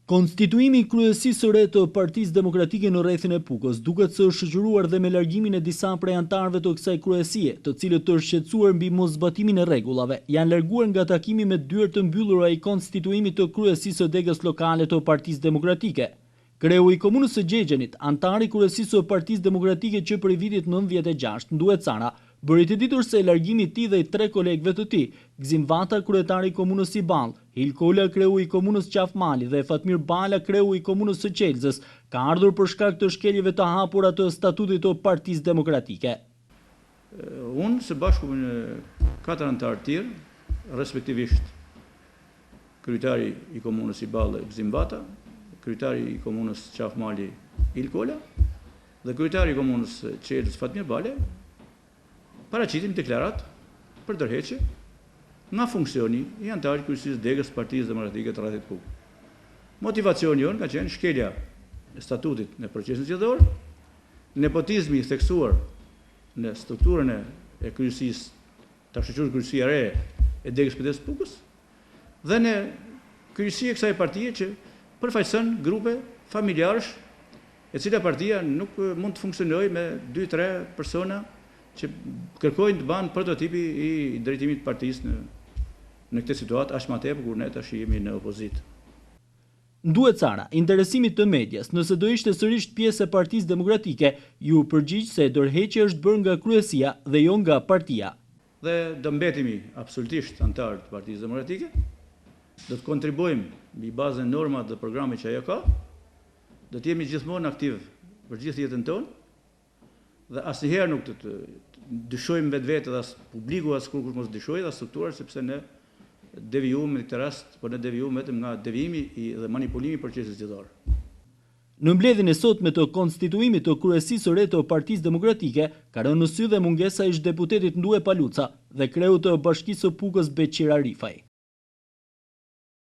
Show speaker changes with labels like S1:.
S1: Konstituimi i kryesisë së re të Partisë Demokratike në rrethin e Pukës duket se është shoqëruar dhe me largimin e disa prej anëtarëve të kësaj kryesie, të cilët të shqetësuar mbi moszbatimin e rregullave, janë larguar nga takimi me dyert të mbyllura i konstituimit të kryesisë së degës lokale të Partisë Demokratike. Kreu i komunës së Gjegjenit, antar i kryesisë së Partisë Demokratike që prej vitit 96, Nduhe Cara, bëri të ditur se largimi i tij dhe i 3 kolegëve të tij, Gzim Vata, kryetari i komunës së Ball, Hilkola, kreu i komunës Qafmali dhe Fatmir Bala, kreu i komunës së Qelzës, ka ardhur për shkak të shkeljeve të hapura të statutit të Partisë Demokratike.
S2: Unë së bashku me 4 anëtarë tjerë, respektivisht kryetari i komunës i Ball, Gzim Vata, kryetari i komunës Qafmali, Hilkola, dhe kryetari i komunës Qelzës, Fatmir Bala, paraqitim deklarat për tërheqje nga funksioni i antarit kryesisë degës Partisë Demokratike të rrethit Pukë. Motivacioni jonë ka qenë shkelja e statutit në procesin zgjedhor, nepotizmi i theksuar në strukturën e kryesisë, ta shoqëruar kryesia e re e degës PD-s Pukës, dhe në kryesia e kësaj partie që përfaqëson grupe familjarësh, e cila partia nuk mund të funksionojë me 2-3 persona që kërkojnë të banë prototipi i drejtimit të partisë në këtë situatë, aq më tepër kur ne tash jemi në opozitë.
S1: Nduhe Cara, interesimit të medias, nëse do ishte sërish pjesë e Partisë Demokratike, ju përgjigj se dorëheqja është bërë nga kryesia dhe jo nga partia.
S2: Dhe do mbetemi absolutisht antar të Partisë Demokratike, do të kontribuojmë mbi bazën e normat dhe programit që ajo ka, do të jemi gjithmonë aktiv për gjithë jetën tonë, dhe asnjëherë nuk të dyshojmë vetë dhe as publiku as kur mos dyshojë dhe strukturar, sepse ne devijuam në këtë rast, por ne devijuam vetëm nga devijimi dhe manipulimi i procesit zgjedhor.
S1: Në mbledhjen e sotme të konstituimit të kryesisë së re të Partisë Demokratike, ka rënë në sy dhe mungesa e ish deputetit Nduhe Paluca dhe kreu të Bashkisë së Pukës Beqir Arifaj.